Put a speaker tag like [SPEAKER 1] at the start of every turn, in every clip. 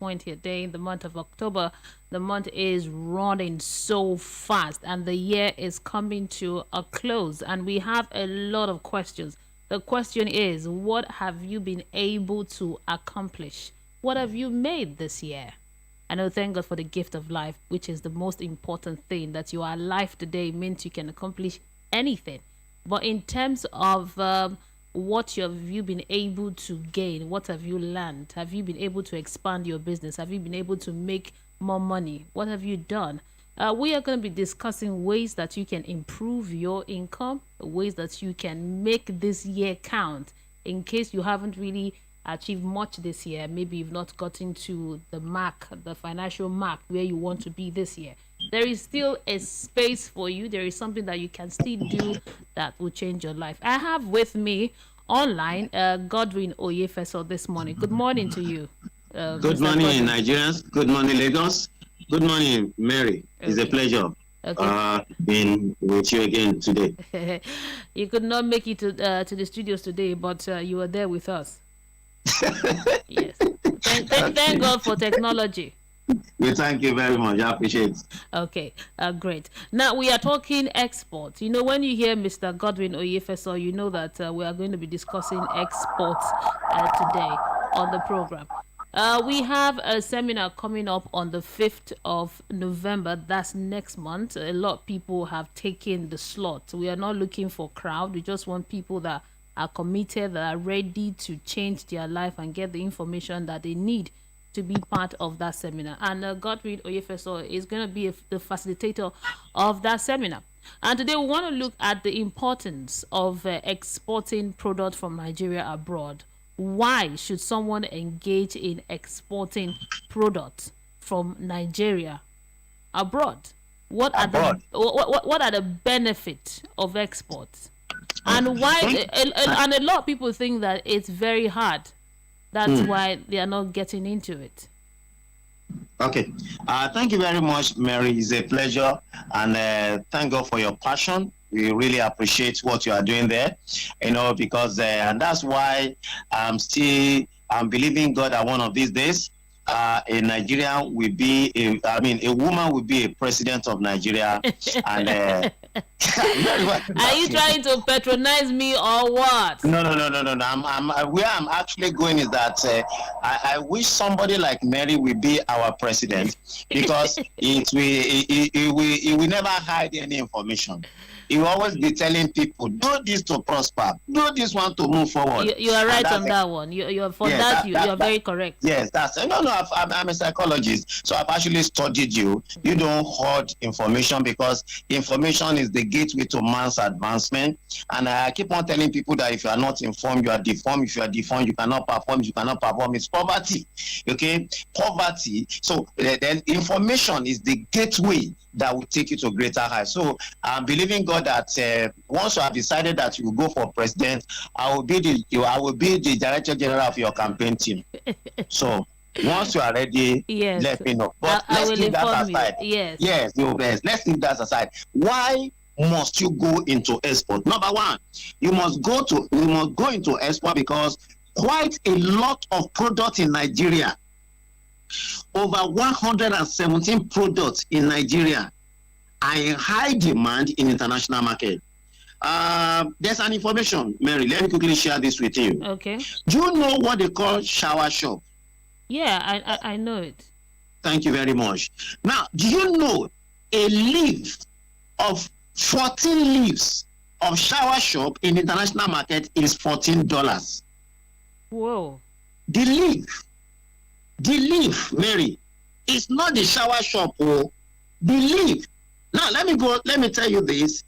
[SPEAKER 1] 20th day in the month of October. The month is running so fast and the year is coming to a close, and we have a lot of questions. The question is, what have you been able to accomplish? What have you made this year? I know, thank God for the gift of life, which is the most important thing. That you are alive today means you can accomplish anything. But in terms of what have you been able to gain? What have you learned? Have you been able to expand your business? Have you been able to make more money? What have you done? We are going to be discussing ways that you can improve your income, ways that you can make this year count in case you haven't really achieved much this year. Maybe you've not gotten to the mark, the financial mark where you want to be this year. There is still a space for you. There is something that you can still do that will change your life. I have with me online Godwin Oyefeso this morning. Good morning to you.
[SPEAKER 2] Good morning, Nigerians. Good morning, Lagos. Good morning, Mary. Okay. It's a pleasure being with you again today.
[SPEAKER 1] You could not make it to the studios today, but you were there with us. Yes. Thank God for technology.
[SPEAKER 2] We thank you very much. I appreciate it.
[SPEAKER 1] Okay, great. Now we are talking export. You know, when you hear Mr. Godwin Oyefeso, you know that we are going to be discussing exports today on the program. We have a seminar coming up on the 5th of November. That's next month. A lot of people have taken the slot. We are not looking for crowd. We just want people that are committed, that are ready to change their life and get the information that they need to be part of that seminar. And Godwin Oyefeso is going to be the facilitator of that seminar. And today we want to look at the importance of exporting products from Nigeria abroad. Why should someone engage in exporting products from Nigeria abroad? What are the benefits of exports? And why? And a lot of people think that it's very hard. That's why they are not getting into it.
[SPEAKER 2] Okay. Thank you very much, Mary. It's a pleasure. And thank God for your passion. We really appreciate what you are doing there, because and that's why I'm believing God that one of these days, a Nigerian will be a woman will be a president of Nigeria. And
[SPEAKER 1] are you trying to patronize me or what?
[SPEAKER 2] No. Where I'm actually going is that I wish somebody like Mary will be our president, because it will never hide any information. He will always be telling people, do this to prosper, do this one to move forward.
[SPEAKER 1] You are right on that one. You are very correct.
[SPEAKER 2] Yes, I'm a psychologist, so I've actually studied you. You don't hoard information, because information is the gateway to man's advancement. And I keep on telling people that if you are not informed, you are deformed. If you are deformed, you cannot perform. If you cannot perform, it's poverty. Okay, poverty. So then information is the gateway that will take you to greater heights. So I'm believing God that once you have decided that you will go for president, I will be the director general of your campaign team. So once you are ready,
[SPEAKER 1] yes,
[SPEAKER 2] let me know. But let's leave that aside. Yes, let's leave that aside. Why must you go into export? Number one, you must go into export because quite a lot of products in Nigeria, over 117 products in Nigeria, are in high demand in international market. There's an information, Mary. Let me quickly share this with you.
[SPEAKER 1] Okay.
[SPEAKER 2] Do you know what they call shower shop?
[SPEAKER 1] Yeah, I know it.
[SPEAKER 2] Thank you very much. Now, do you know a leaf of 14 leaves of shower shop in international market is $14?
[SPEAKER 1] Whoa.
[SPEAKER 2] The leaf, Mary, it's not the shower shop. Oh, the leaf. Now let me tell you this.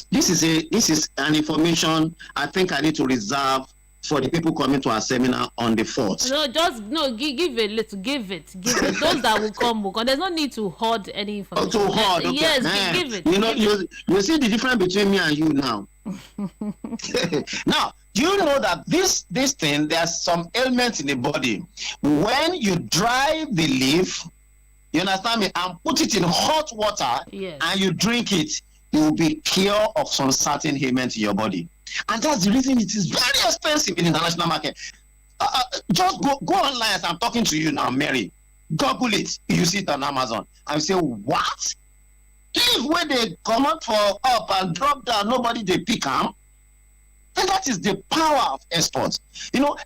[SPEAKER 2] This is an information I think I need to reserve for the people coming to our seminar on the 4th.
[SPEAKER 1] Give it. Those that will come. There's no need to hoard any information.
[SPEAKER 2] To hoard, okay.
[SPEAKER 1] Yes, give it.
[SPEAKER 2] You see the difference between me and you now. Now, do you know that this thing, there's some ailments in the body. When you dry the leaf, you understand me, and put it in hot water,
[SPEAKER 1] yes,
[SPEAKER 2] and you drink it, you will be cured of some certain ailments in your body. And that's the reason it is very expensive in the international market. just go online as I'm talking to you now, Mary. Google it. You see it on Amazon. And say, what? If when they come out for up and drop down, nobody they pick them. And that is the power of exports.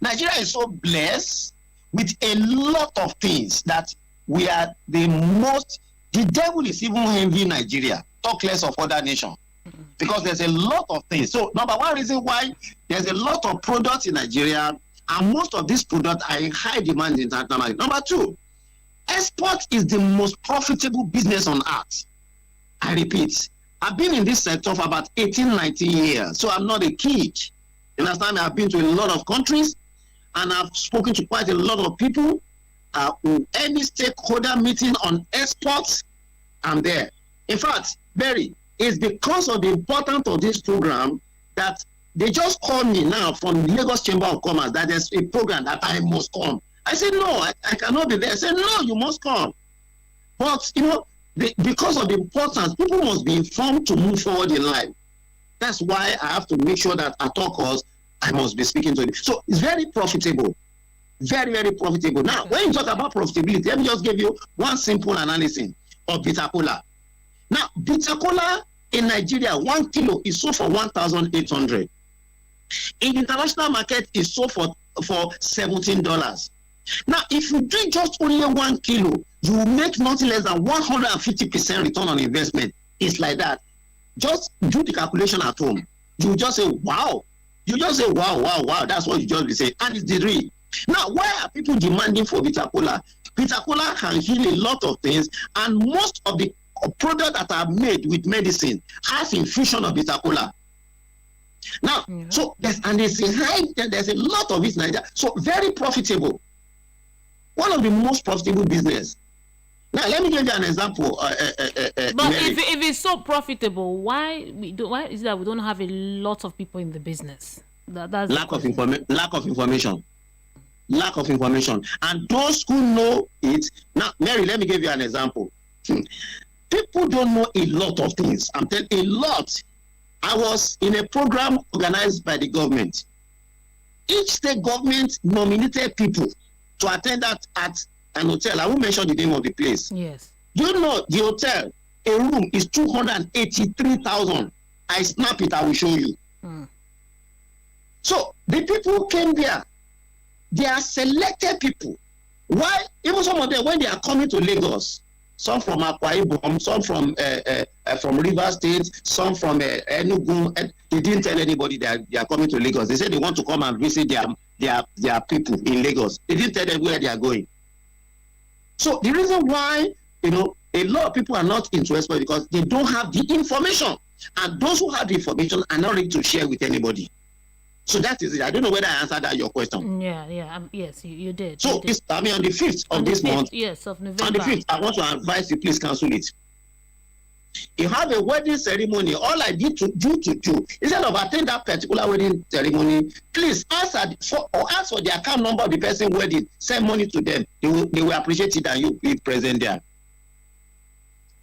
[SPEAKER 2] Nigeria is so blessed with a lot of things that we are the devil is even envying Nigeria. Talk less of other nations. Because there's a lot of things. So number one reason why there's a lot of products in Nigeria, and most of these products are in high demand internationally. Number two, export is the most profitable business on earth. I repeat, I've been in this sector for about 18, 19 years, so I'm not a kid. You understand me? I've been to a lot of countries, and I've spoken to quite a lot of people. Any stakeholder meeting on exports, I'm there. In fact, Barry, it's because of the importance of this program that they just called me now from Lagos Chamber of Commerce that there's a program that I must come. I said, no, I cannot be there. I said, no, you must come. But, because of the importance, people must be informed to move forward in life. That's why I have to make sure that at all costs, I must be speaking to them. So it's very profitable. Very, very profitable. Now, when you talk about profitability, let me just give you one simple analysis of bitter cola. Now, bitter cola in Nigeria, 1 kilo is sold for 1,800. In the international market, is sold for $17. Now, if you drink just only 1 kilo, you will make nothing less than 150% return on investment. It's like that. Just do the calculation at home. You just say, wow. You just say, wow, wow, wow. That's what you just be saying. And it's the real. Now, why are people demanding for bitter cola? Bitter cola can heal a lot of things, and most of the products that are made with medicine has infusion of bitter cola. Now, so there's a lot of it in Nigeria. So very profitable. One of the most profitable business. Now, let me give you an example.
[SPEAKER 1] But if it's so profitable, why is it that we don't have a lot of people in the business? That's
[SPEAKER 2] lack of information. Lack of information. And those who know it, now, Mary, let me give you an example. People don't know a lot of things. I'm telling you, a lot. I was in a program organized by the government. Each state government nominated people to attend that at an hotel. I won't mention the name of the place.
[SPEAKER 1] Yes.
[SPEAKER 2] You know, the hotel, a room is 283,000. I snap it, I will show you. So the people who came there, they are selected people. Why? Even some of them, when they are coming to Lagos, some from Akwa Ibom, some from Rivers State, some from Enugu, they didn't tell anybody that they are coming to Lagos. They said they want to come and visit their people in Lagos. They didn't tell them where they are going. So the reason why, a lot of people are not interested because they don't have the information. And those who have the information are not ready to share with anybody. So that is it. I don't know whether I answered your question.
[SPEAKER 1] Yeah. Yes, you did.
[SPEAKER 2] So,
[SPEAKER 1] you did.
[SPEAKER 2] On the 5th of this month,
[SPEAKER 1] yes, of November.
[SPEAKER 2] on the 5th, I want to advise you, please cancel it. You have a wedding ceremony. All I need to do, instead of attend that particular wedding ceremony, please ask for the account number of the person wedding. Send money to them. They will appreciate it and you be present there.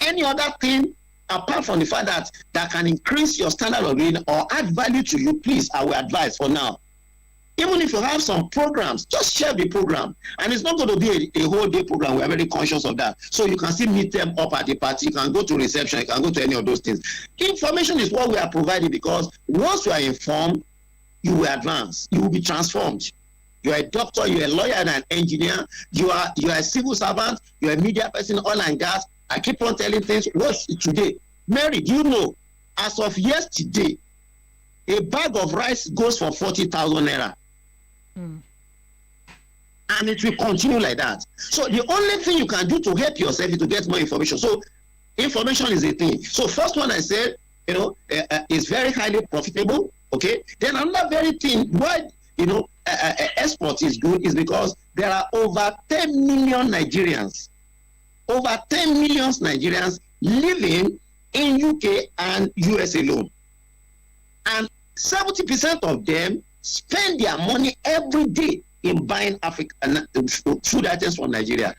[SPEAKER 2] Any other thing apart from the fact that can increase your standard of living or add value to you, please, I will advise for now. Even if you have some programs, just share the program. And it's not going to be a whole day program. We are very conscious of that. So you can still meet them up at the party. You can go to reception. You can go to any of those things. Information is what we are providing, because once you are informed, you will advance. You will be transformed. You are a doctor, you are a lawyer and an engineer. You are a civil servant. You are a media person, oil and gas. I keep on telling things. What's today? Mary, do you know, as of yesterday, a bag of rice goes for 40,000 naira. And it will continue like that. So the only thing you can do to help yourself is to get more information. So information is a thing. So first one I said, is very highly profitable. Okay. Then another very thing why export is good is because there are over 10 million Nigerians. Over 10 million Nigerians living in UK and US alone. And 70% of them spend their money every day in buying African food items from Nigeria.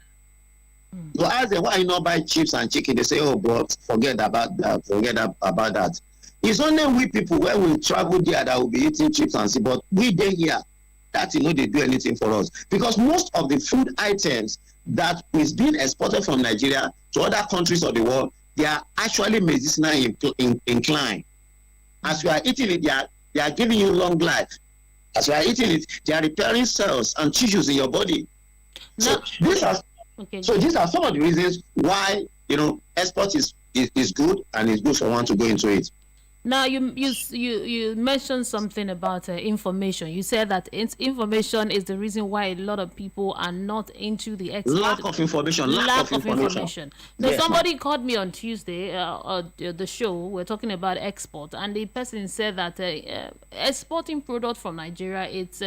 [SPEAKER 2] You ask them, why you not buy chips and chicken? They say, oh, bro, forget about that. It's only we people, when we travel there, that will be eating chips and see, but we there here. that they do anything for us, because most of the food items that is being exported from Nigeria to other countries of the world, they are actually medicinal inclined. As you are eating it, they are giving you long life. As you are eating it, they are repairing cells and tissues in your body. So these are some of the reasons why export is good, and it's good for one to go into it.
[SPEAKER 1] Now, you mentioned something about information. You said that information is the reason why a lot of people are not into the export.
[SPEAKER 2] Lack of information.
[SPEAKER 1] So yes, somebody called me on Tuesday, the show, we're talking about export, and the person said that exporting product from Nigeria, it's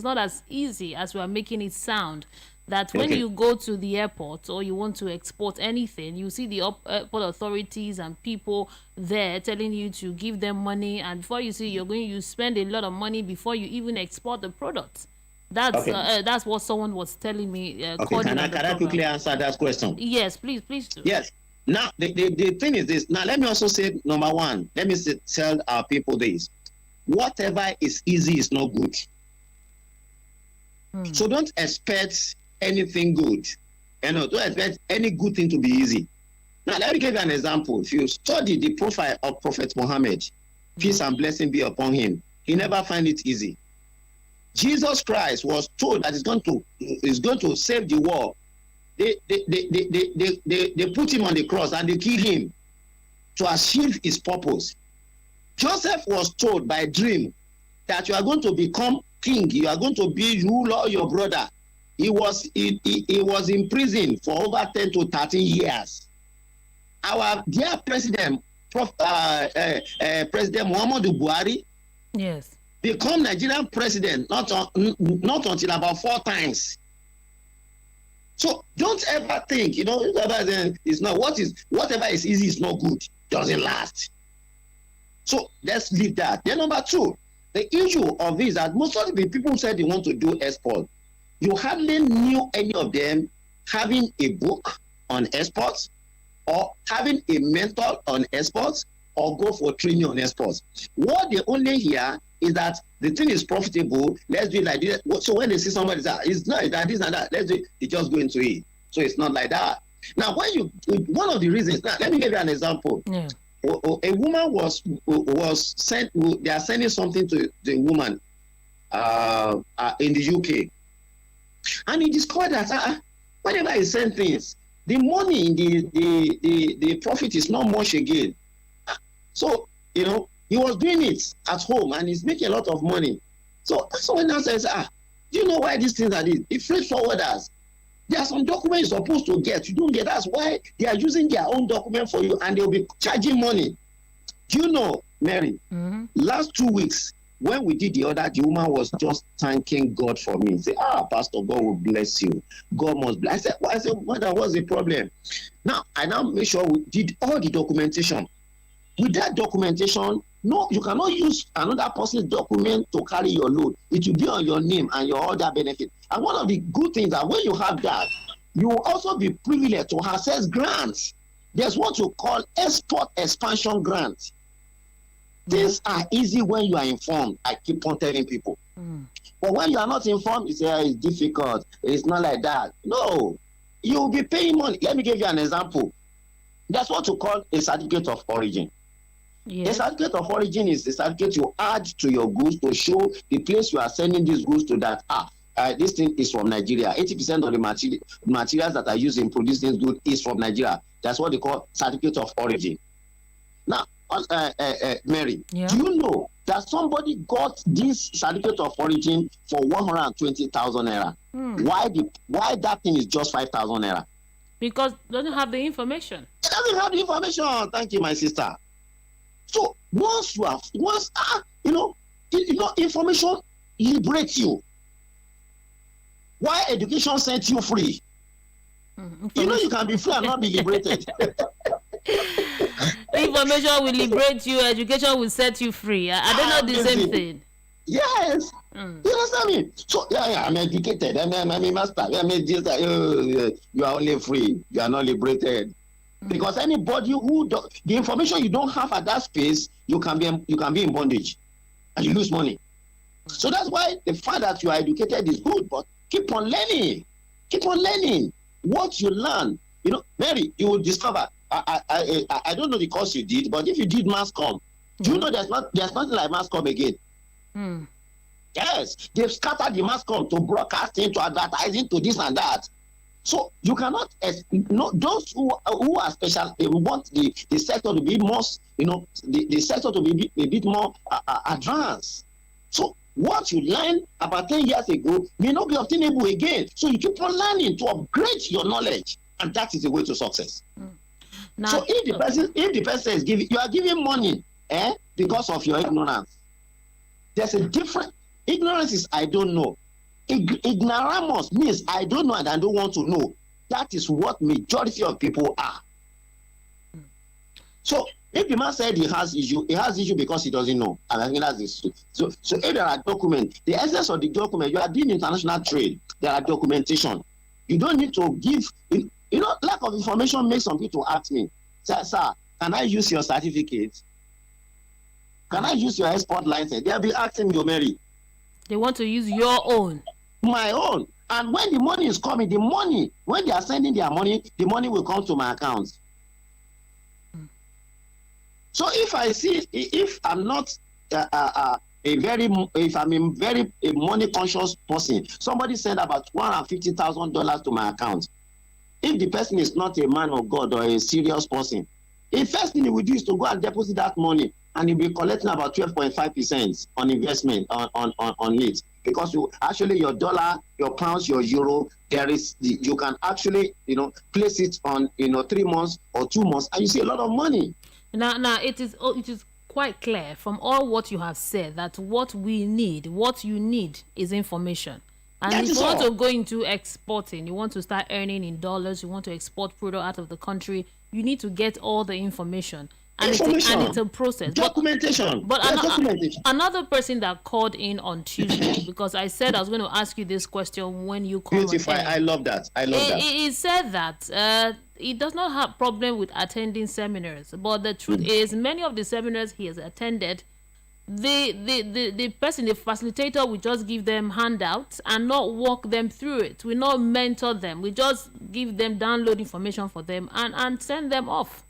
[SPEAKER 1] not as easy as we are making it sound. That when you go to the airport or you want to export anything, you see the airport authorities and people there telling you to give them money, and before you see, you spend a lot of money before you even export the product. That's what someone was telling me.
[SPEAKER 2] Can I quickly answer that question?
[SPEAKER 1] Yes, please do.
[SPEAKER 2] Yes. Now the thing is this. Now let me also say, number one, let me tell our people this: whatever is easy is not good. So don't expect anything good. Don't expect any good thing to be easy. Now, let me give you an example. If you study the profile of Prophet Muhammad, peace and blessing be upon him, he never find it easy. Jesus Christ was told that he's going to save the world. They put him on the cross and they killed him to achieve his purpose. Joseph was told by a dream that you are going to become king, you are going to be ruler of your brother. He was in prison for over 10 to 13 years. Our dear President Muhammadu Buhari,
[SPEAKER 1] yes,
[SPEAKER 2] become Nigerian president not until about 4 times. So don't ever think, it's not whatever is easy is not good, doesn't last. So let's leave that. Then number 2, the issue of this is that most of the people said they want to do export. You hardly knew any of them having a book on exports, or having a mentor on exports, or go for training on exports. What they only hear is that the thing is profitable, let's do it like this. So when they see somebody say, it's not that, this and that, let's do it, they just go into it. So it's not like that. Now, one of the reasons, now let me give you an example.
[SPEAKER 1] Yeah.
[SPEAKER 2] A woman was sent, they are sending something to the woman in the UK. And he discovered that whenever he sent things, the money in the profit is not much again. So, he was doing it at home and he's making a lot of money. So that's when I says, do you know why these things are this? The freight forwarders, there are some documents you're supposed to get. You don't get. That's why they are using their own document for you and they'll be charging money. Do you know, Mary, last 2 weeks, when we did the order, the woman was just thanking God for me. Say, Pastor, God will bless you. God must bless. I said, what's the problem? Now, I make sure we did all the documentation. With that documentation, no, you cannot use another person's document to carry your load. It will be on your name and your other benefit. And one of the good things that when you have that, you will also be privileged to access grants. There's what you call export expansion grants. Things are easy when you are informed. I keep on telling people. But when you are not informed, you say it's difficult. It's not like that. No, you will be paying money. Let me give you an example. That's what you call a certificate of origin. Yes. A certificate of origin is the certificate you add to your goods to show the place you are sending these goods to, that this thing is from Nigeria. 80% of the materials that are used in producing this good is from Nigeria. That's what they call certificate of origin. Now, Mary, do you know that somebody got this certificate of origin for 120,000 naira? Why that thing is just 5,000 naira?
[SPEAKER 1] Because it doesn't have the information.
[SPEAKER 2] It doesn't have the information. Thank you, my sister. So information liberates you. Why education sent you free? You can be free and not be liberated.
[SPEAKER 1] Information will liberate you, education will set you free. Are they not the same thing?
[SPEAKER 2] Yes. You understand me? So I'm educated. I'm a master. You are only free. You are not liberated. Because anybody the information you don't have at that space, you can be in bondage and you lose money. So that's why the fact that you are educated is good, but keep on learning. Keep on learning. What you learn, Mary, you will discover. I don't know the course you did, but if you did mass comm, do you know there's nothing like mass comm again? Yes, they've scattered the mass comm to broadcasting, to advertising, to this and that. So you cannot, those who are special, they want the sector to be more, the sector to be a bit more advanced. So what you learned about 10 years ago may not be obtainable again. So you keep on learning to upgrade your knowledge, and that is the way to success.
[SPEAKER 1] Now,
[SPEAKER 2] so if the person is giving, you are giving money, because of your ignorance. There's a difference. Ignorance is I don't know. Ignoramus means I don't know and I don't want to know. That is what majority of people are. So if the man said he has issue because he doesn't know, and I think that's the so if there are documents, the essence of the document, you are doing international trade, there are documentation. You don't need to give, lack of information makes some people ask me, sir, can I use your certificate? Can I use your export license? They'll be asking you, Mary.
[SPEAKER 1] They want to use your own.
[SPEAKER 2] My own. And when the money is coming, when they are sending their money, the money will come to my account. So if I'm not if I'm a very money conscious person, somebody sent about $150,000 to my account. If the person is not a man of God or a serious person, the first thing he will do is to go and deposit that money, and he'll be collecting about 12.5% on investment on it. Because your dollar, your pounds, your euro, you can actually place it on 3 months or 2 months, and you see a lot of money.
[SPEAKER 1] Now it is quite clear from all what you have said that what you need is information. And if you want to go into exporting, you want to start earning in dollars, you want to export product out of the country, you need to get all the information. And it's a process.
[SPEAKER 2] Documentation.
[SPEAKER 1] But another person that called in on Tuesday, because I said I was going to ask you this question when you called.
[SPEAKER 2] Beautiful. I love that.
[SPEAKER 1] He said that he does not have problem with attending seminars, but the truth is many of the seminars he has attended, the person, the facilitator, will just give them handouts and not walk them through it. We not mentor them. We just give them download information for them and send them off.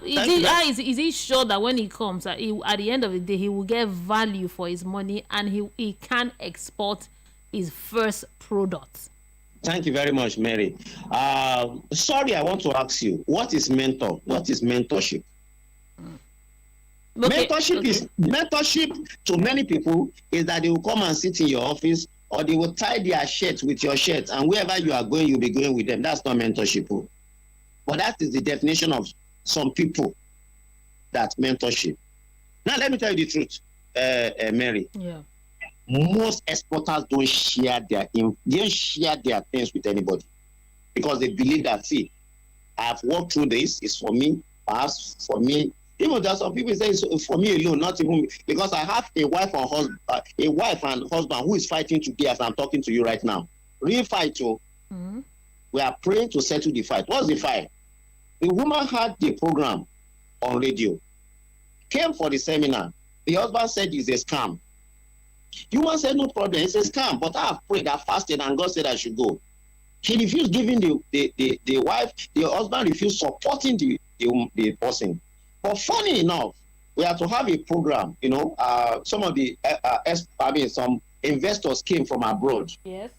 [SPEAKER 1] Is he sure that when he comes at the end of the day he will get value for his money and he can export his first product?
[SPEAKER 2] Thank you very much, Mary. Sorry, I want to ask you, what is mentor? What is mentorship? Okay. Mentorship to many people is that they will come and sit in your office, or they will tie their shirts with your shirt, and wherever you are going, you'll be going with them. That's not mentorship. But that is the definition of some people, that mentorship. Now, let me tell you the truth, Mary.
[SPEAKER 1] Yeah.
[SPEAKER 2] Most exporters don't share their things with anybody, because they believe that, see, I've walked through this, it's for me, perhaps for me. Even there are some people say it's for me alone, not even because I have a wife and husband who is fighting today as I'm talking to you right now. Real fight, we are praying to settle the fight. What's the fight? The woman had the program on radio, came for the seminar. The husband said it's a scam. The woman said no problem, it's a scam, but I have prayed, I fasted, and God said I should go. He refused giving the wife, the husband refused supporting the person. But funny enough, we have to have a program. Some of the some investors came from abroad.
[SPEAKER 1] Yes.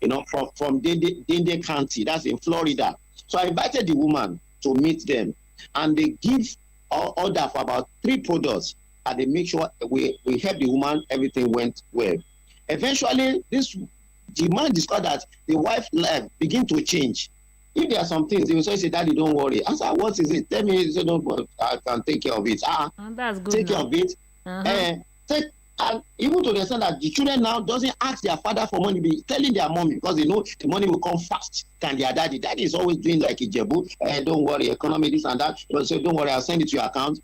[SPEAKER 2] From Dade County, that's in Florida. So I invited the woman to meet them, and they give order for about 3 products, and they make sure we help the woman. Everything went well. Eventually, the man discovered that the wife life begin to change. If there are some things, they will say, Daddy, don't worry. I said, what is it? Tell me. He said, no, I can take care of it.
[SPEAKER 1] That's good.
[SPEAKER 2] Take care of it. And even to the extent that the children now doesn't ask their father for money, be telling their mommy, because they know the money will come fast than their daddy. Daddy is always doing like a jebu. Don't worry, economy, this and that. They say, don't worry, I'll send it to your account.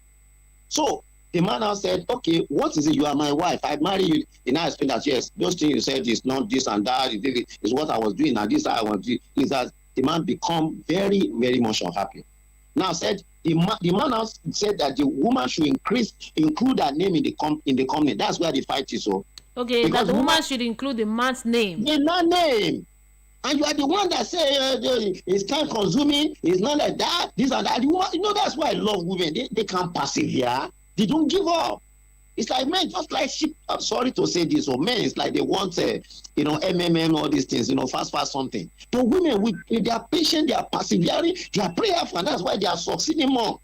[SPEAKER 2] So the man now said, okay, what is it? You are my wife. I marry you. He now explained that, yes, those things you said is not this and that. Is what I was doing, and this I want to do. Is that the man become very, very much unhappy. Now said the man now said that the woman should include her name in the company. That's where the fight is. So
[SPEAKER 1] Okay, that
[SPEAKER 2] because
[SPEAKER 1] the
[SPEAKER 2] woman
[SPEAKER 1] woman should include the man's name.
[SPEAKER 2] did not name. And you are the one that say it's time consuming, it's not like that, this and that. That's why I love women. They can persevere, they don't give up. It's like men, just like sheep. I'm sorry to say this, or men, it's like they want, MMM, all these things, fast something. But women, they are patient, they are persevering, they are prayerful, and that's why they are succeeding more.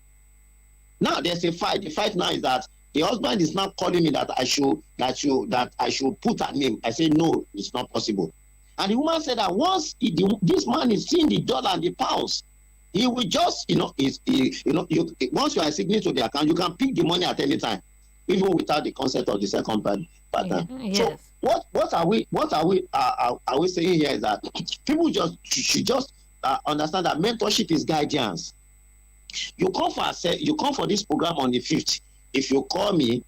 [SPEAKER 2] Now there's a fight. The fight now is that the husband is now calling me that I should put her name. I say no, it's not possible. And the woman said that once this man is seeing the dollar and the pounds, he will just, once you are signing to the account, you can pick the money at any time, even without the consent of the second partner.
[SPEAKER 1] Yes.
[SPEAKER 2] So what are we saying here is that people should just understand that mentorship is guidance. You come for this program on the 5th. If you call me,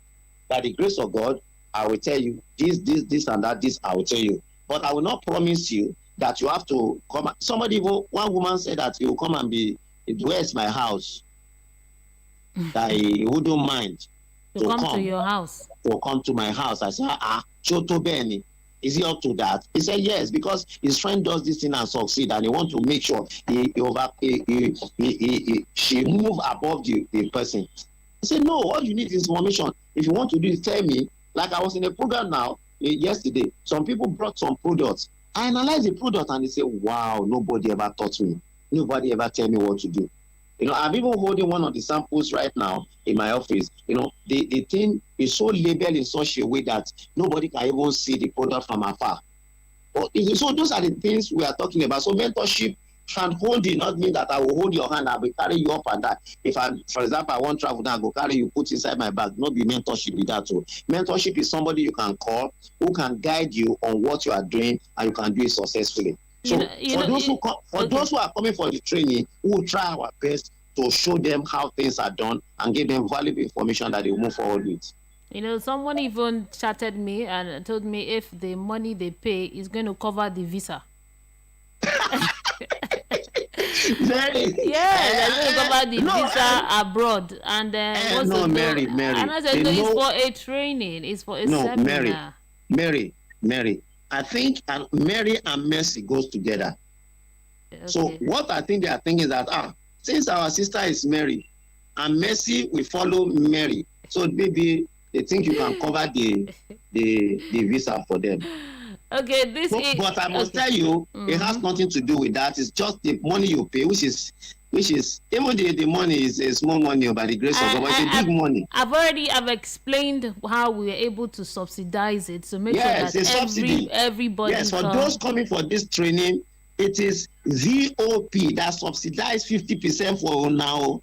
[SPEAKER 2] by the grace of God, I will tell you this and that. This I will tell you, but I will not promise you that you have to come. One woman said that you will come and be, where's my house? That he wouldn't mind
[SPEAKER 1] to come to your house.
[SPEAKER 2] To come to my house. I said, Choto Benny. Is he up to that? He said yes, because his friend does this thing and succeed, and he wants to make sure she move above the person. I said no. All you need is information. If you want to do it, tell me. Like I was in a program now yesterday. Some people brought some products. I analyzed the product and they say, wow, nobody ever taught me. Nobody ever tell me what to do. I'm even holding one of the samples right now in my office. The thing is so labeled in such a way that nobody can even see the product from afar. So those are the things we are talking about. So mentorship can hold you, not mean that I will hold your hand, I will carry you up and that. If for example, I want to travel now, I go carry you, put inside my bag. Not be mentorship with that. So mentorship is somebody you can call who can guide you on what you are doing, and you can do it successfully. So those who are coming for the training, we will try our best to show them how things are done and give them valuable information that they will move forward with.
[SPEAKER 1] Someone even chatted me and told me if the money they pay is going to cover the visa.
[SPEAKER 2] Mary.
[SPEAKER 1] Yeah, they're going to cover the visa abroad. And then
[SPEAKER 2] Mary.
[SPEAKER 1] And I said, no, it's for a training. It's for a seminar.
[SPEAKER 2] Mary. I think Mary and Mercy goes together. Okay. So what I think they are thinking is that since our sister is Mary and Mercy will follow Mary, so maybe they think you can cover the visa for them.
[SPEAKER 1] Okay,
[SPEAKER 2] but I must tell you, it has nothing to do with that. It's just the money you pay, which is even the money is a small money by the grace of God, but it's a big money.
[SPEAKER 1] I've explained how we are able to subsidize it to make sure that everybody.
[SPEAKER 2] Yes, for those coming for this training, it is VOP that subsidized 50% for now.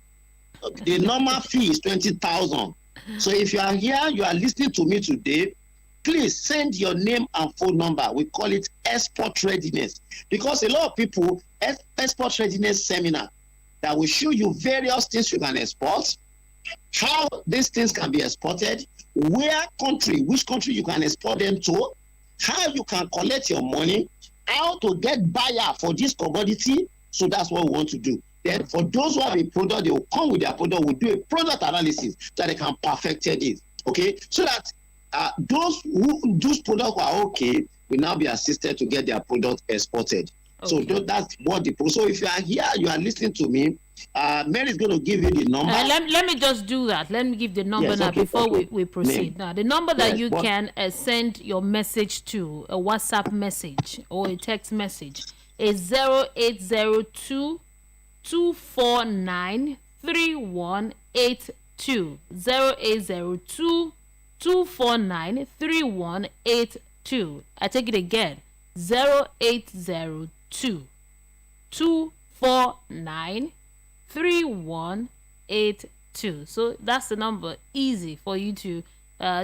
[SPEAKER 2] The normal fee is 20,000. So if you are here, you are listening to me today, please send your name and phone number. We call it Export Readiness, because a lot of people, Export Readiness seminar that will show you various things you can export, how these things can be exported, which country you can export them to, how you can collect your money, how to get buyer for this commodity. So that's what we want to do. Then for those who have a product, they will come with their product. We'll do a product analysis so that they can perfect it. Okay, so that those products are okay will now be assisted to get their product exported. Okay. So that's what so if you are here, you are listening to me, Mary is going to give you the number.
[SPEAKER 1] Let me just do that. Let me give the number before we proceed. Now, the number that you can send your message to, a WhatsApp message or a text message, is 0802 249 3182. 0802 249 3182. I take it again. 0802 249 3182. So that's the number. Easy for you to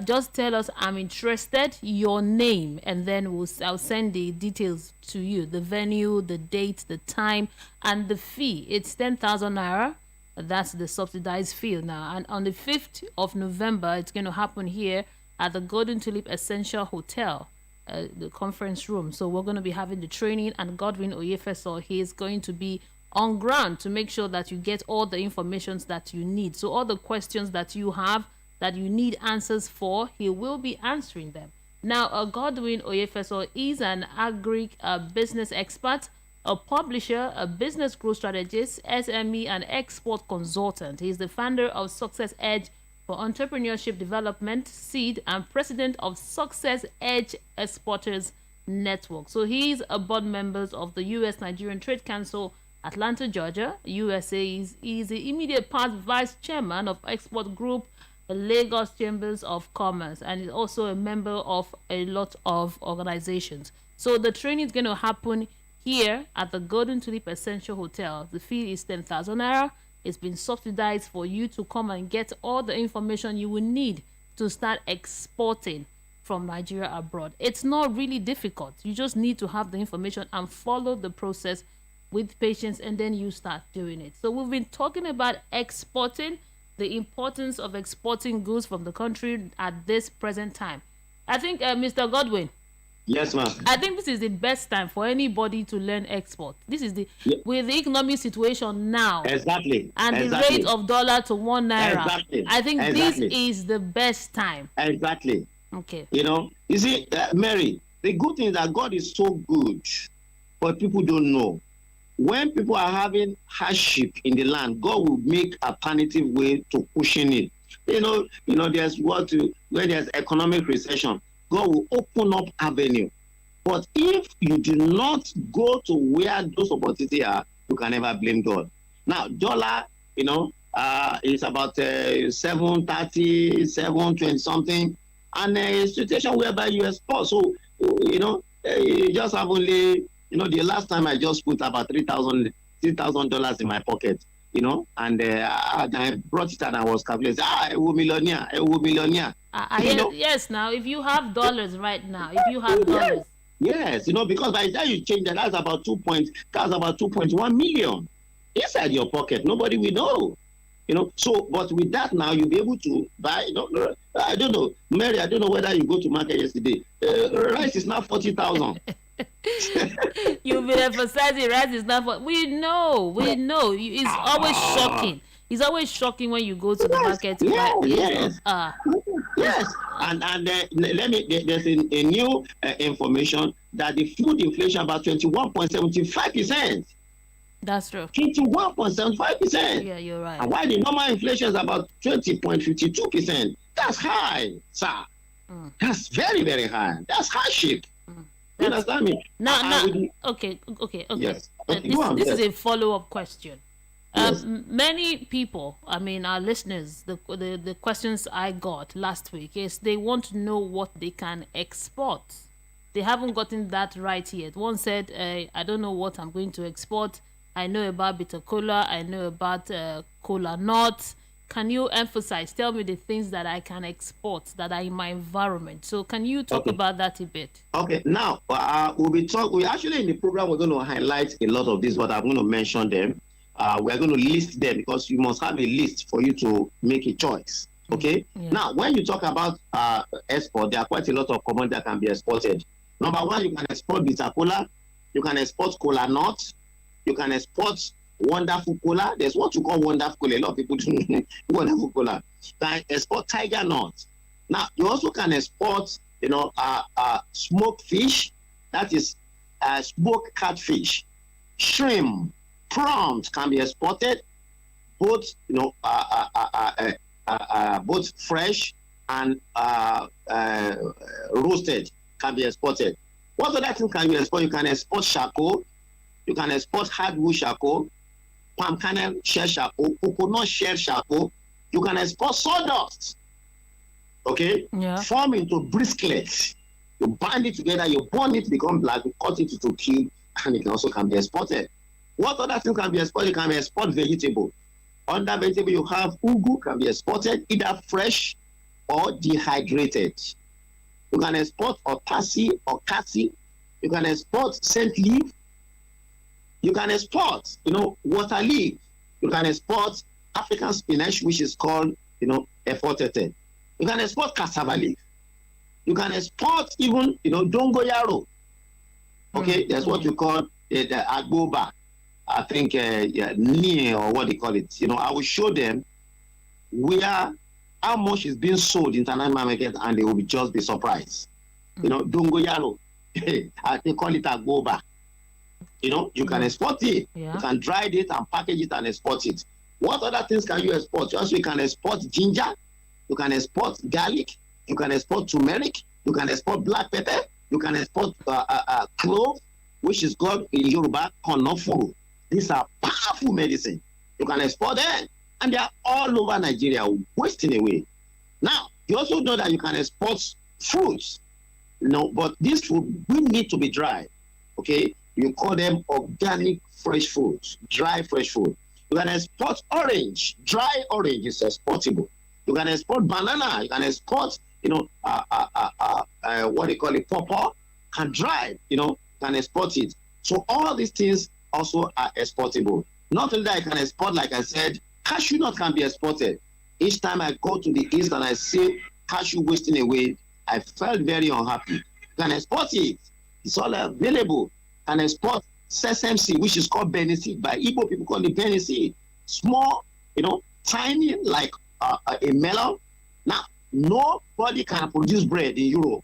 [SPEAKER 1] just tell us, I'm interested, your name, and then I'll send the details to you, the venue, the date, the time, and the fee. It's 10,000 naira. That's the subsidized fee now. And on the 5th of November, it's going to happen here at the Golden Tulip Essential Hotel, the conference room. So we're going to be having the training, and Godwin Oyefeso, he is going to be on ground to make sure that you get all the information that you need. So all the questions that you have, that you need answers for, he will be answering them. Now, Godwin Oyefeso is an agri business expert, a publisher, a business growth strategist, SME, and export consultant. He is the founder of Success Edge for Entrepreneurship Development, SEED, and president of Success Edge Exporters Network. So he's a board member of the U.S. Nigerian Trade Council, Atlanta, Georgia, USA. He's the immediate past vice chairman of Export Group, the Lagos Chambers of Commerce, and is also a member of a lot of organizations. So the training is going to happen here at the Golden Tulip Essential Hotel. The fee is 10,000 naira. It's been subsidized for you to come and get all the information you will need to start exporting from Nigeria abroad. It's not really difficult. You just need to have the information and follow the process with patience, and then you start doing it. So we've been talking about exporting, the importance of exporting goods from the country at this present time. I think, Mr. Godwin.
[SPEAKER 2] Yes, ma'am.
[SPEAKER 1] I think this is the best time for anybody to learn export. This is with the economic situation now.
[SPEAKER 2] Exactly.
[SPEAKER 1] And the rate of dollar to 1 naira.
[SPEAKER 2] Exactly.
[SPEAKER 1] I think this is the best time.
[SPEAKER 2] Exactly.
[SPEAKER 1] Okay.
[SPEAKER 2] You see, Mary, the good thing is that God is so good, but people don't know. When people are having hardship in the land, God will make alternative way to cushion it. There's when there's economic recession, God will open up avenue. But if you do not go to where those opportunities are, you can never blame God. Now, dollar, is about 730, 720 something, and a situation whereby you export. So, you just have only, the last time I just put about $3,000 in my pocket, and I brought it and I was calculating, I will millionaire.
[SPEAKER 1] Yes, now, if you have dollars right now, if you have dollars.
[SPEAKER 2] Yes, because by the time you change that, that's about 2.1 million inside your pocket. Nobody will know. So, but with that now, you'll be able to buy, I don't know, Mary, I don't know whether you go to market yesterday. Rice is now 40,000.
[SPEAKER 1] You've been emphasizing rice is not for, we know. It's always shocking. It's always shocking when you go to the market.
[SPEAKER 2] Yes. And there's a new information that the food inflation about 21.75%.
[SPEAKER 1] That's true.
[SPEAKER 2] 21.75%.
[SPEAKER 1] Yeah, you're right.
[SPEAKER 2] And while the normal inflation is about 20.52%, that's high, sir. That's very, very high. That's hardship. You understand me?
[SPEAKER 1] Okay.
[SPEAKER 2] Yes.
[SPEAKER 1] This is a follow-up question.
[SPEAKER 2] Yes.
[SPEAKER 1] Many people, our listeners, the questions I got last week is they want to know what they can export. They haven't gotten that right yet. One said, I don't know what I'm going to export. I know about bitter cola. I know about cola nuts. Can you emphasize, tell me the things that I can export that are in my environment? So can you talk about that a bit?
[SPEAKER 2] Okay, now we actually in the program, we're going to highlight a lot of this, but I'm going to mention them. We're going to list them because you must have a list for you to make a choice. Okay. Yeah. Now, when you talk about export, there are quite a lot of commodities that can be exported. Number one, you can export bitter cola. You can export cola nuts. You can export wonderful cola. There's what you call wonderful cola. A lot of people do wonderful cola. You can export tiger nuts. Now, you also can export, smoked fish. That is smoked catfish. Shrimp, prawns can be exported. Both, both fresh and roasted can be exported. What other things can you export? You can export charcoal. You can export hardwood charcoal, palm kernel shell charcoal, coconut shell charcoal. You can export sawdust. Okay?
[SPEAKER 1] Yeah.
[SPEAKER 2] Form into bristlets. You bind it together, you burn it, become black, you cut it into cube, and it also can be exported. What other things can be exported? You can export vegetable. Under vegetable, you have ugu, can be exported, either fresh or dehydrated. You can export otasi or kasi. You can export scent leaf. You can export, water leaf. You can export African spinach, which is called, efotete. You can export cassava leaf. You can export even, dongoyaro. Okay, that's what you call the agoba. I think, near or what they call it. I will show them how much is being sold in international market, and they will just be surprised. dongoyaro. They call it agoba. You can export it.
[SPEAKER 1] Yeah.
[SPEAKER 2] You can dry it and package it and export it. What other things can you export? Also, you can export ginger. You can export garlic. You can export turmeric. You can export black pepper. You can export clove, which is called in Yoruba konofuru. These are powerful medicine. You can export them, and they are all over Nigeria, wasting away. Now, you also know that you can export fruits. But this food will need to be dry. Okay, you call them organic fresh foods, dry fresh food. You can export orange. Dry orange is exportable. You can export banana. You can export, what they call it, pawpaw, and dried. You can export it. So all these things also are exportable. Not only that, I can export, like I said, cashew nut can be exported. Each time I go to the east and I see cashew wasting away, I felt very unhappy. You can export it. It's all available. Can export sesame seed, which is called Benny seed. By Igbo people call it Benny seed. Small, tiny like a melon. Now, nobody can produce bread in Europe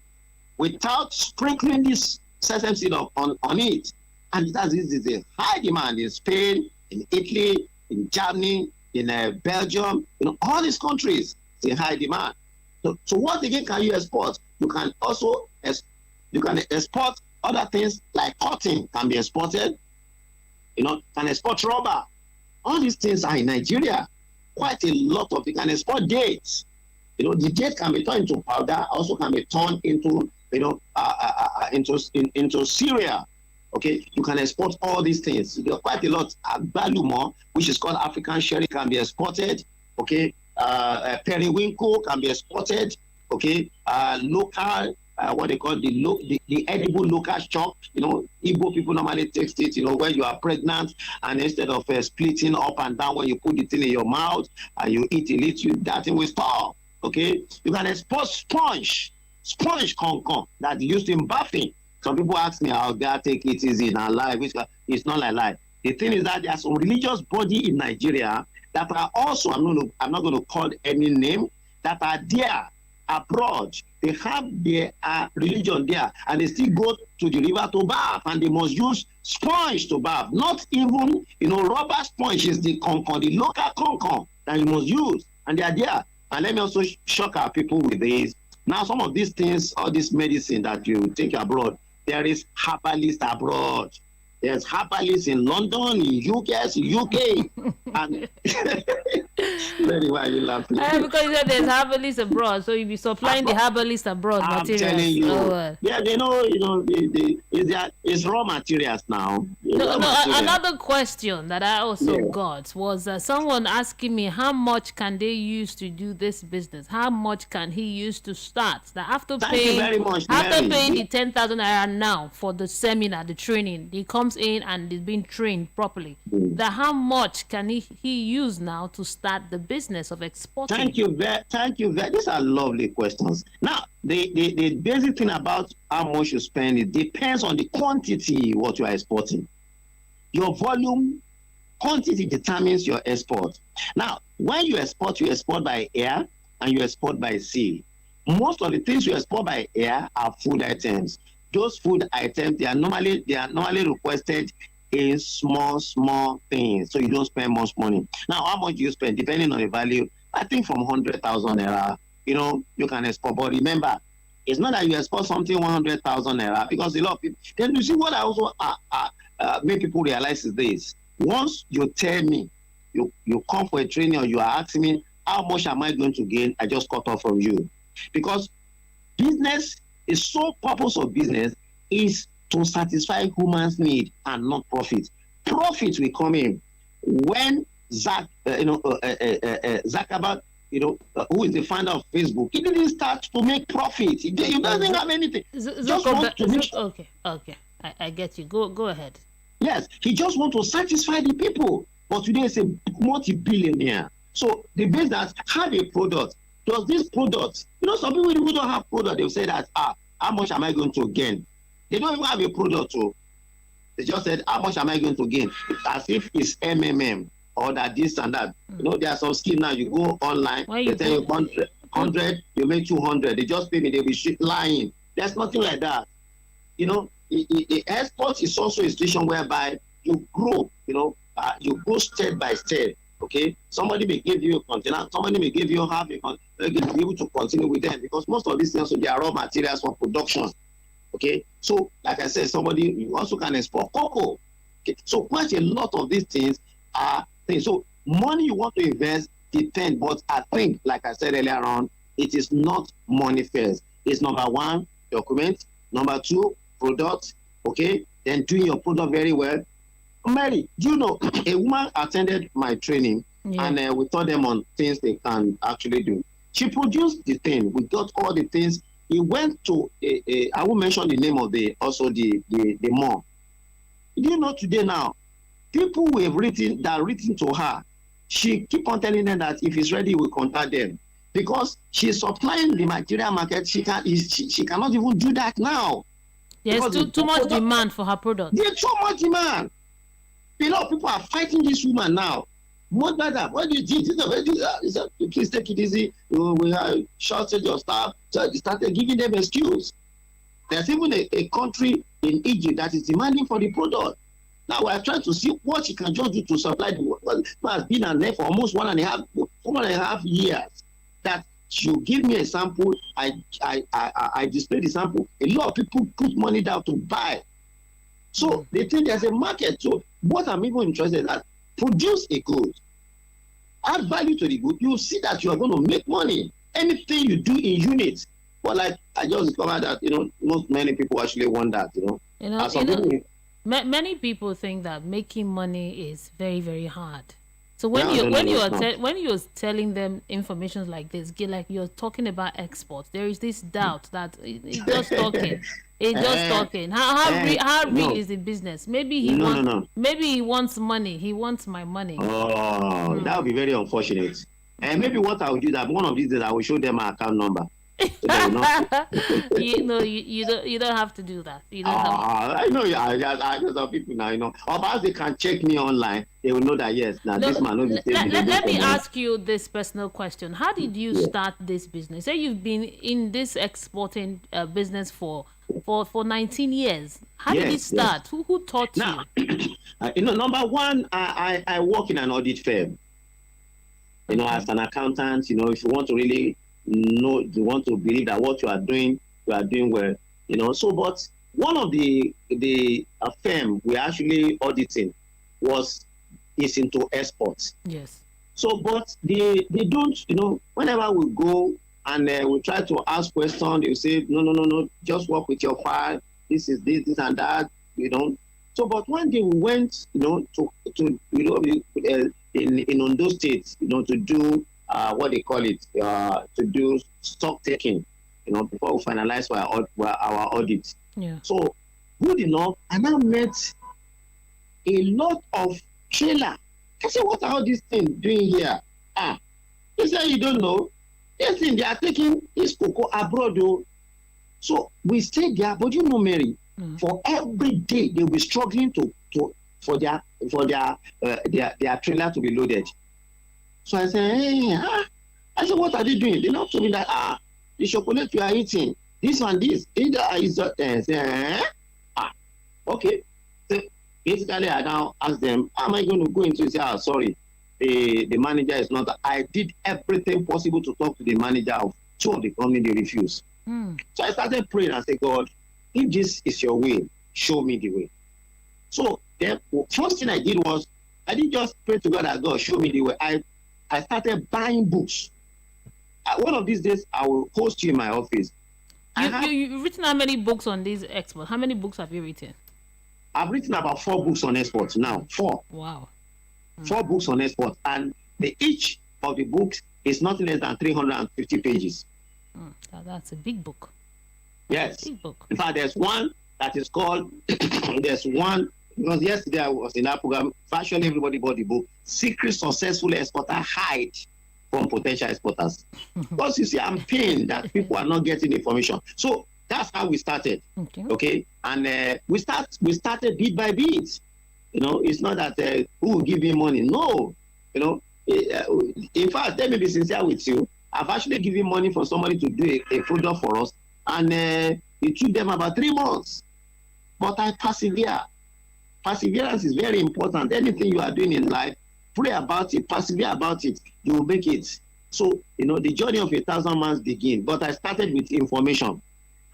[SPEAKER 2] without sprinkling this sesame seed on it. And this is a high demand in Spain, in Italy, in Germany, in Belgium, all these countries. It's a high demand. So what again can you export? You can also export other things like cotton can be exported. Can export rubber. All these things are in Nigeria. Quite a lot of it. Can export dates. The date can be turned into powder. Also can be turned into into cereal. Okay, you can export all these things. There are quite a lot. Agbalumo, which is called African cherry, can be exported. Okay, periwinkle can be exported. Okay, local, what they call the edible local chalk. Igbo people normally take it. When you are pregnant, and instead of splitting up and down, when you put it in your mouth and you eat a little, that thing will stop. Okay, you can export sponge concon that used in bathing. Some people ask me how they take it easy in our life. It's not like life. The thing is that there are some religious body in Nigeria that are also, I'm not going to call any name, that are there abroad. They have their religion there, and they still go to the river to bath, and they must use sponge to bath. Not even, rubber sponge is the concon, the local concon that you must use, and they are there. And let me also shock our people with this. Now, some of these things, all this medicine that you take abroad, there is herbalist abroad. There's herbalists in London, in UK, and very why you laughing?
[SPEAKER 1] Because you said there's herbalists abroad, so you'll be supplying the herbalists abroad
[SPEAKER 2] I'm
[SPEAKER 1] materials.
[SPEAKER 2] telling you, yeah, they know, it's raw materials now.
[SPEAKER 1] Another question that I also got was someone asking me how much can they use to do this business? How much can he use to start? That after paying the 10,000 naira now for the seminar, the training, he comes in and is being trained properly. That how much can he use now to start the business of exporting?
[SPEAKER 2] Thank you very. These are lovely questions. Now, the basic thing about how much you spend, it depends on the quantity what you are exporting. Your volume, quantity determines your export. Now, when you export by air and you export by sea. Most of the things you export by air are food items. Those food items, they are normally requested in small things, so you don't spend much money. Now, how much do you spend? Depending on the value, I think from 100,000 naira, you can export. But remember, it's not that you export something 100,000 naira, because a lot of people. Then you see what I also make people realize is this: once you tell me, you come for a training or you are asking me how much am I going to gain, I just cut off from you, because business. The sole purpose of business is to satisfy humans' need and not profit. Profit will come in when Zuckerberg, who is the founder of Facebook, he didn't start to make profit. He doesn't have anything.
[SPEAKER 1] Okay. I get you. Go ahead.
[SPEAKER 2] Yes, he just wants to satisfy the people. But today is a multi-billionaire. So the business have a product. Does this product, some people who don't have product, they'll say that, how much am I going to gain? They don't even have a product. So they just said, how much am I going to gain? As if it's MMM or that this and that. There are some schemes now. You go online, they tell you 100, you make 200. They just pay me, they'll be lying.
[SPEAKER 3] There's nothing like that. The export is also a situation whereby you grow, you go step by step. Okay, somebody may give you a container, somebody may give you half a container, you be able to continue with them because most of these things, so they are raw materials for production. Okay, so like I said, you also can export cocoa. Okay, so quite a lot of these things are things. So money you want to invest depend, but I think, like I said earlier on, it is not money first. It's number one, document. Number two, product. Okay, then doing your product very well. Mary, do you know a woman attended my training and we taught them on things they can actually do. She produced the thing. We got all the things. He went to I won't mention the name of the mall. Do you know today now, people who have written to her, she keep on telling them that if it's ready, we'll contact them. Because she's supplying the material market, she cannot even do that now.
[SPEAKER 1] There's too much demand for her product.
[SPEAKER 3] There's too much demand. A lot of people are fighting this woman now. What better? What do you think? Please take it easy. We have shortage of staff. So they started giving them excuse. There's even a country in Egypt that is demanding for the product. Now we are trying to see what she can just do to supply the world. It has been there for almost 1.5 years. That she give me a sample. I display the sample. A lot of people put money down to buy. So they think there's a market. So what I'm even interested in that produce a good, add value to the good. You see that you are going to make money. Anything you do in units. But like I just discovered that not many people actually want that.
[SPEAKER 1] Many people think that making money is very, very hard. So when you're telling them information like this, like you're talking about exports, there is this doubt that it's just talking. It's just talking. How real is the business? Maybe he wants money. He wants my money.
[SPEAKER 3] Oh, that would be very unfortunate. And maybe what I will do is that one of these days I will show them my account number.
[SPEAKER 1] You don't have to do that. You don't
[SPEAKER 3] I know. I know some people now. Or perhaps they can check me online. They will know that yes. Now this man knows.
[SPEAKER 1] Let me ask you this personal question. How did you start this business? Say you've been in this exporting business for 19 years. How did it start? Yes. Who taught
[SPEAKER 3] you? Number one, I work in an audit firm. As an accountant, if you want to really you want to believe that what you are doing well. So, but one of the firm we actually auditing is into exports.
[SPEAKER 1] Yes.
[SPEAKER 3] So, but they don't. Whenever we go and we try to ask questions, they say no, just work with your file. This is this and that. So, but one day we went, to in Ondo State, to do what they call it, to do stock taking, before we finalize our audit.
[SPEAKER 1] Yeah.
[SPEAKER 3] So, good enough, I now met a lot of trailer. I said, what are all these things doing here? They said, you don't know. This thing, they are taking this cocoa abroad. So, we stayed there, but Mary, for every day, they'll be struggling for their trailer to be loaded. So I said, I said, what are they doing? They now told me that the chocolate you are eating, this and this, okay. So basically, I now asked them, how am I going to go into? Say, sorry, the manager is not. I did everything possible to talk to the manager of two of the company. They refused. So I started praying and said, God, if this is your way, show me the way. So the first thing I did was, I didn't just pray to God that God show me the way. I started buying books. One of these days, I will host you in my office.
[SPEAKER 1] You've written how many books on these exports? How many books have you written?
[SPEAKER 3] I've written about 4 books on exports now. 4.
[SPEAKER 1] Wow.
[SPEAKER 3] 4 books on exports. And each of the books is not less than 350 pages.
[SPEAKER 1] That's a big book.
[SPEAKER 3] Yes.
[SPEAKER 1] Big book.
[SPEAKER 3] In fact, there's one that is called, because yesterday I was in that program, virtually everybody bought the book, Secret Successful Exporter Hide from Potential Exporters. Because you see, I'm pained that people are not getting information. So that's how we started. Okay? And we started bit by bit. It's not that who will give me money. No. In fact, let me be sincere with you. I've actually given money for somebody to do a product for us. And It took them about 3 months. But I persevere. Perseverance is very important. Anything you are doing in life, pray about it, persevere about it, you will make it. So, the journey of 1,000 miles begin. But I started with information.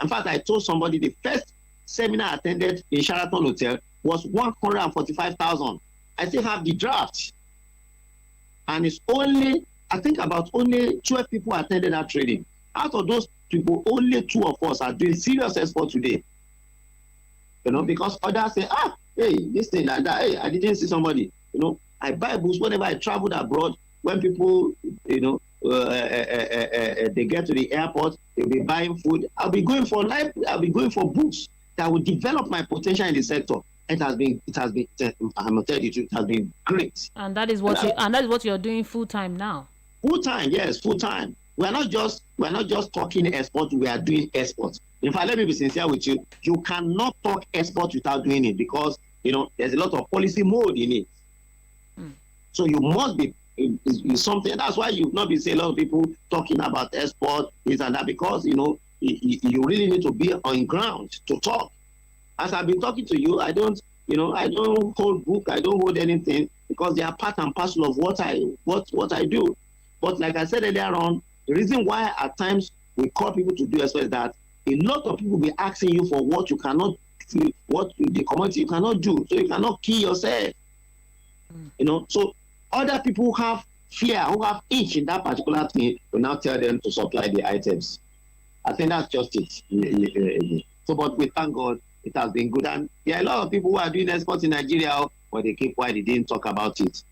[SPEAKER 3] In fact, I told somebody the first seminar I attended in Sheraton Hotel was 145,000. I still have the draft. And it's only, I think about only 12 people attended that training. Out of those people, only 2 of us are doing serious export today. Because others say, hey, this thing and that, hey, I didn't see somebody. I buy books whenever I traveled abroad. When people, they get to the airport, they'll be buying food. I'll be going for life. I'll be going for books that will develop my potential in the sector. I'm gonna tell you the truth, it has been great.
[SPEAKER 1] And that is what you're doing full time now.
[SPEAKER 3] Full time, yes, full time. We're not just talking export. We are doing export. In fact, let me be sincere with you. You cannot talk export without doing it because there's a lot of policy mode in it. So you must be something. That's why you've not been seeing a lot of people talking about export, this and that, because you really need to be on ground to talk. As I've been talking to you, I don't hold book, I don't hold anything because they are part and parcel of what I do. But like I said earlier on, the reason why at times we call people to do export is that a lot of people be asking you for what you cannot, what the commodity you cannot do, so you cannot kill yourself. So other people who have fear, who have itch in that particular thing, will now tell them to supply the items. I think that's just it. So, but we thank God, it has been good. And there are a lot of people who are doing exports in Nigeria, but they keep quiet, they didn't talk about it.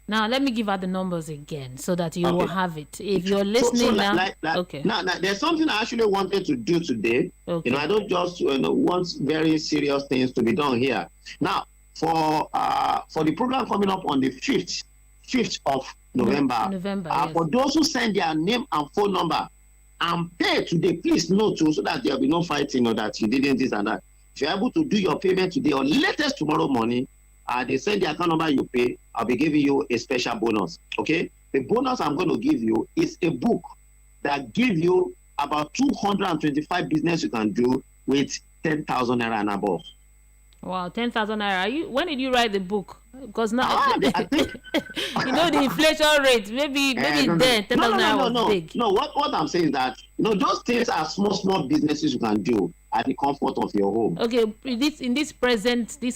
[SPEAKER 1] Now, let me give out the numbers again so that you will have it. If you're listening now, okay.
[SPEAKER 3] Now, there's something I actually wanted to do today.
[SPEAKER 1] Okay.
[SPEAKER 3] I don't just want very serious things to be done here. Now, for the program coming up on the 5th of November,
[SPEAKER 1] yes.
[SPEAKER 3] For those who send their name and phone number and pay today, please note too, so that there will be no fighting that you didn't this and that. If you're able to do your payment today or latest tomorrow morning, they send the account number, you pay, I'll be giving you a special bonus. Okay? The bonus I'm going to give you is a book that gives you about 225 business you can do with 10,000 naira and above.
[SPEAKER 1] Wow, 10,000 naira. When did you write the book? Because now,
[SPEAKER 3] I think,
[SPEAKER 1] the inflation rate, maybe then 10,000 naira was big.
[SPEAKER 3] No, what I'm saying is that, those things are small businesses you can do at the comfort of your home.
[SPEAKER 1] Okay, in this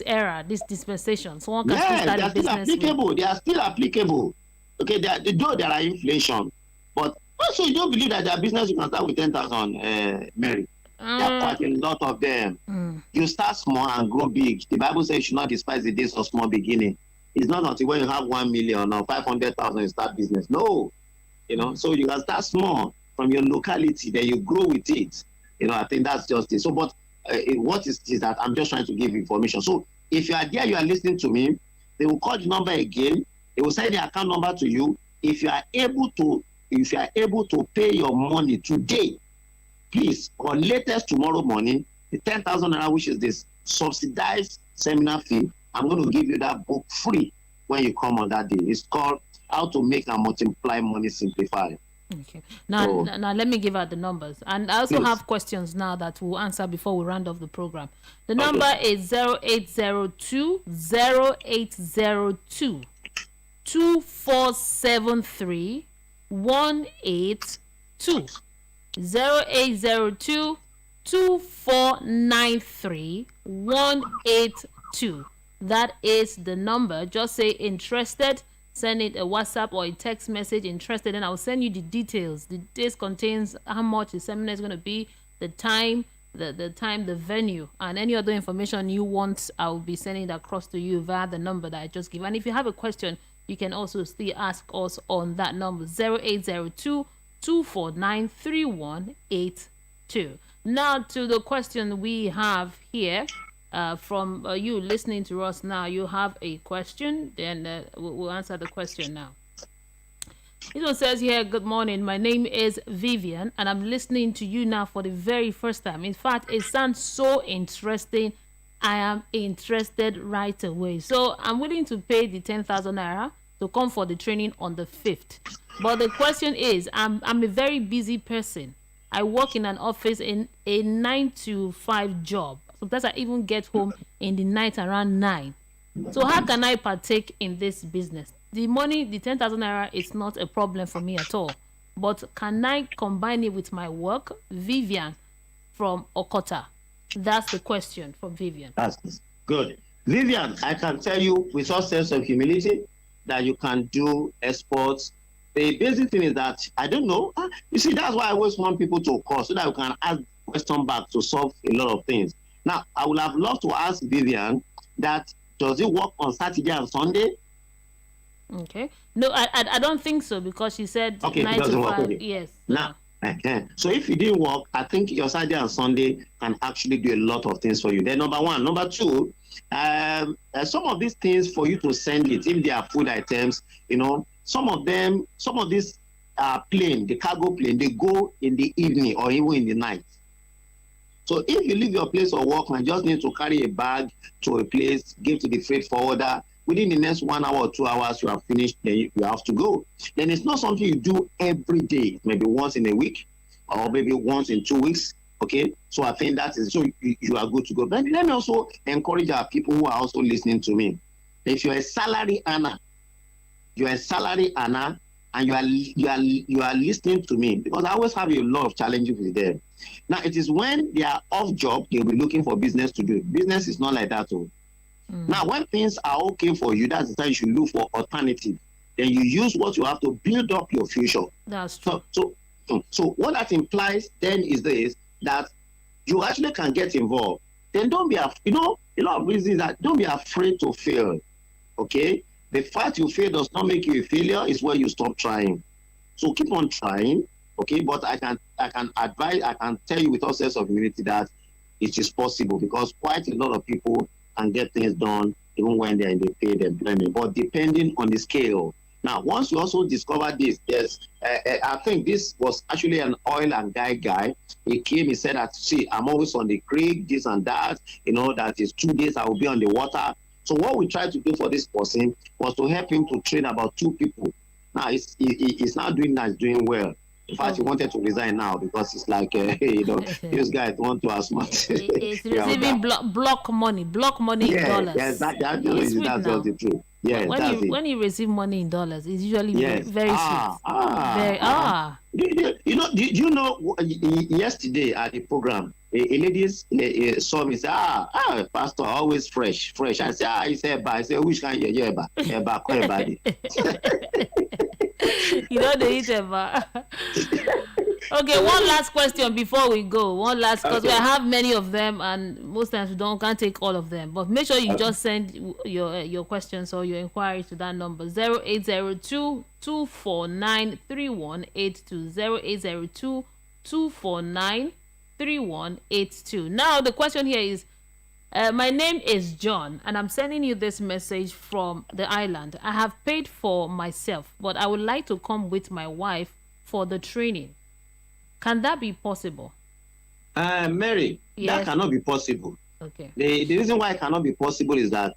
[SPEAKER 1] era, this dispensation, someone can still start a business.
[SPEAKER 3] They are still applicable. Okay, though there are inflation, but also you don't believe that there are business you can start with 10,000, Mary. There are quite a lot of them. You start small and grow big. The Bible says you should not despise the days of small beginning. It's not until when you have 1 million or 500,000 you start business. No, so you can start small from your locality, then you grow with it. I think that's just it. So, but what is that I'm just trying to give information. So, if you are there, you are listening to me, they will call the number again. They will send the account number to you. If you are able to pay your money today, please, or latest tomorrow morning, the 10,000 naira, which is this subsidized seminar fee, I'm going to give you that book free when you come on that day. It's called How to Make and Multiply Money Simplified.
[SPEAKER 1] Okay. Now let me give out the numbers. And I also have questions now that we'll answer before we round off the program. The number is 0802 2473 182. 0802 2493 182. That is the number. Just say interested, send it a WhatsApp or a text message, interested, and I'll send you the details. The details contains how much the seminar is going to be, the time, the venue, and any other information you want. I'll be sending it across to you via the number that I just gave. And if you have a question, you can also still ask us on that number, 0802 249 3182. Now to the question we have here from you listening to us now. You have a question, then we'll answer the question now. This one says here, good morning, my name is Vivian and I'm listening to you now for the very first time. In fact, it sounds so interesting. I am interested right away. So I'm willing to pay the 10,000 naira to come for the training on the 5th. But the question is, I'm a very busy person. I work in an office in a 9 to 5 job. Sometimes I even get home in the night around 9. So how can I partake in this business? The money, the 10,000 naira is not a problem for me at all. But can I combine it with my work? Vivian from Okota. That's the question from Vivian.
[SPEAKER 3] That's good. Vivian, I can tell you with all sense of humility that you can do exports. The basic thing is that, I don't know. You see, that's why I always want people to call so that we can ask question back to solve a lot of things. Now, I would have loved to ask Vivian that, does it work on Saturday and Sunday?
[SPEAKER 1] Okay. No, I don't think so, because she said
[SPEAKER 3] Okay,
[SPEAKER 1] 9
[SPEAKER 3] it doesn't
[SPEAKER 1] to
[SPEAKER 3] work
[SPEAKER 1] 5.
[SPEAKER 3] with you.
[SPEAKER 1] Yes.
[SPEAKER 3] Now, so if it didn't work, I think your Saturday and Sunday can actually do a lot of things for you. Then number one. Number two, some of these things for you to send it, if they are food items, some of these plane, the cargo plane, they go in the evening or even in the night. So if you leave your place of work and just need to carry a bag to a place, give to the freight forwarder, within the next 1 hour or 2 hours, you have finished, then you have to go. Then it's not something you do every day, maybe once in a week or maybe once in 2 weeks. Okay, so I think that is, so you are good to go. But let me also encourage our people who are also listening to me. If you're a salary earner, and you are listening to me, because I always have a lot of challenges with them. Now, it is when they are off job, they'll be looking for business to do. Business is not like that. Now, when things are okay for you, that's the time you should look for alternative. Then you use what you have to build up your future.
[SPEAKER 1] That's true.
[SPEAKER 3] So what that implies then is this, that you actually can get involved. Then don't be, a lot of reasons that don't be afraid to fail. Okay? The fact you fail does not make you a failure, is where you stop trying. So keep on trying, okay? But I can advise, I can tell you with all sense of humility that it is possible, because quite a lot of people can get things done even when they're in the paid employment, but depending on the scale. Now, once you also discover this, yes, I think this was actually an oil and guy. He came, he said that, see, I'm always on the creek, this and that, that is 2 days I will be on the water. So what we tried to do for this person was to help him to train about 2 people. Now, he's not doing that, he's doing well. In fact, he wanted to resign now because it's like, these guys want to asthmat.
[SPEAKER 1] It's receiving block money in dollars.
[SPEAKER 3] Yes, that's just the truth. Yeah,
[SPEAKER 1] when you receive money in dollars, it's usually very sweet.
[SPEAKER 3] You know, yesterday at the program, a lady saw me say, Pastor, always fresh. I said, it's Eba. I said, which kind of Eba? Eba.
[SPEAKER 1] You know they eat Eba. Okay, one last question before we go. One last, because we have many of them, and most times we can't take all of them. But make sure you just send your questions or your inquiries to that number 0802 249 3182 0802 249 3182. Now the question here is, my name is John, and I'm sending you this message from the island. I have paid for myself, but I would like to come with my wife for the training. Can that be possible?
[SPEAKER 3] Mary,
[SPEAKER 1] yes.
[SPEAKER 3] That cannot be possible.
[SPEAKER 1] Okay.
[SPEAKER 3] The reason why it cannot be possible is that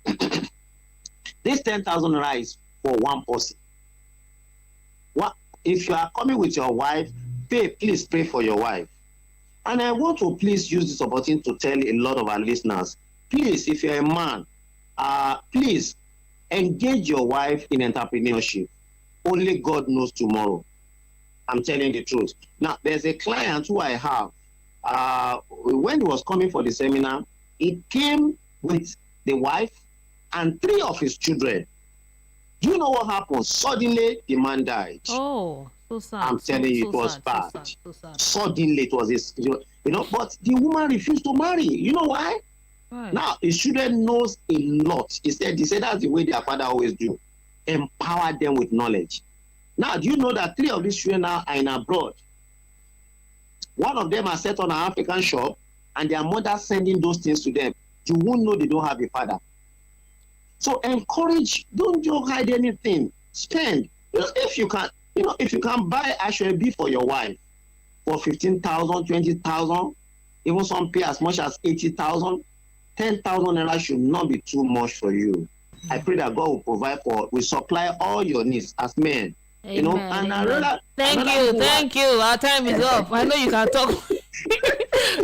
[SPEAKER 3] this 10,000 naira is for one person. What if you are coming with your wife? Please pray for your wife. And I want to please use this opportunity to tell a lot of our listeners, please, if you're a man, please engage your wife in entrepreneurship. Only God knows tomorrow. I'm telling the truth. Now, there's a client who I have. When he was coming for the seminar, he came with the wife and 3 of his children. Do you know what happened? Suddenly, the man died.
[SPEAKER 1] Oh, so sad.
[SPEAKER 3] I'm telling you, it was bad.
[SPEAKER 1] So sad.
[SPEAKER 3] Suddenly, it was this, but the woman refused to marry. You know why?
[SPEAKER 1] Right.
[SPEAKER 3] Now, his children knows a lot. He said that's the way their father always do. Empower them with knowledge. Now, do you know that 3 of these children now are in abroad? One of them has set on an African shop, and their mother sending those things to them. You won't know they don't have a father. So encourage, don't just hide anything. Spend. If you can buy Ashwebi for your wife for 15,000, 20,000, even some pay as much as 80,000, 10,000 naira should not be too much for you. I pray that God will supply all your needs as men.
[SPEAKER 1] Amen.
[SPEAKER 3] And
[SPEAKER 1] Amen. Thank
[SPEAKER 3] another
[SPEAKER 1] you.
[SPEAKER 3] reason why.
[SPEAKER 1] Thank you. Our time is up. I know you can talk.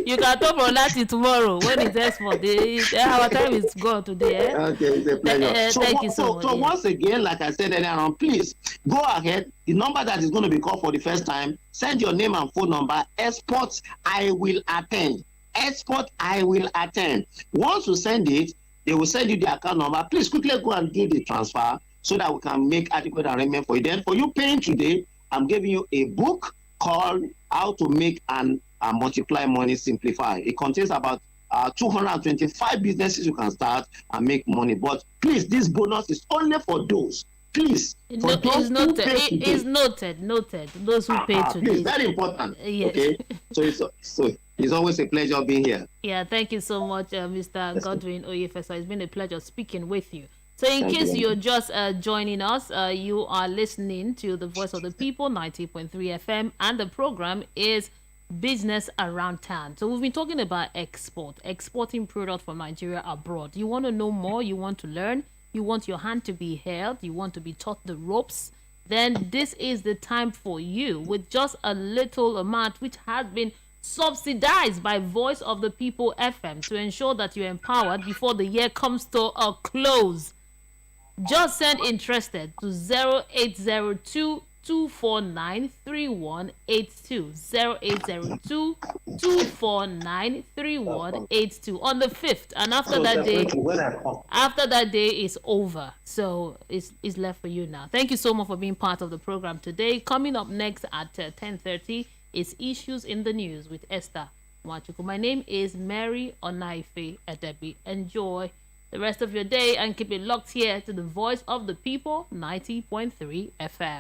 [SPEAKER 1] You can talk from that till tomorrow when it's export. Our time is gone today. Eh?
[SPEAKER 3] Okay, it's a pleasure.
[SPEAKER 1] Thank you so much.
[SPEAKER 3] So
[SPEAKER 1] Yeah.
[SPEAKER 3] once again, like I said earlier on, please go ahead. The number that is going to be called for the first time, send your name and phone number. Export, I will attend. Export, I will attend. Once you send it, they will send you the account number. Please quickly go and do the transfer so that we can make adequate arrangement for you. Then for you paying today, I'm giving you a book called How to Make and Multiply Money Simplify. It contains about 225 businesses you can start and make money. But please, this bonus is only for those. Please, for those
[SPEAKER 1] It's
[SPEAKER 3] who
[SPEAKER 1] noted.
[SPEAKER 3] pay today.
[SPEAKER 1] It's noted. Noted. Those who pay today.
[SPEAKER 3] Please, very important.
[SPEAKER 1] Yes.
[SPEAKER 3] Okay. So it's always a pleasure being here.
[SPEAKER 1] Yeah, thank you so much, Mr.
[SPEAKER 3] Yes,
[SPEAKER 1] Godwin Oyefesa. It's been a pleasure speaking with you. So, in
[SPEAKER 3] Thank
[SPEAKER 1] case
[SPEAKER 3] you.
[SPEAKER 1] you're just joining us, you are listening to the Voice of the People, 90.3 FM, and the program is Business Around Town. So, we've been talking about exporting products from Nigeria abroad. You want to know more? You want to learn? You want your hand to be held? You want to be taught the ropes? Then this is the time for you with just a little amount, which has been subsidized by Voice of the People FM to ensure that you're empowered before the year comes to a close. Just send interested to 0802 249 3182. 0802 249 3182 on the 5th. And after that day is over. So it's left for you now. Thank you so much for being part of the program today. Coming up next at 10:30 is Issues in the News with Esther Mwachuku. My name is Mary Onaife Edebi. Enjoy the rest of your day and keep it locked here to the Voice of the People, 90.3 FM.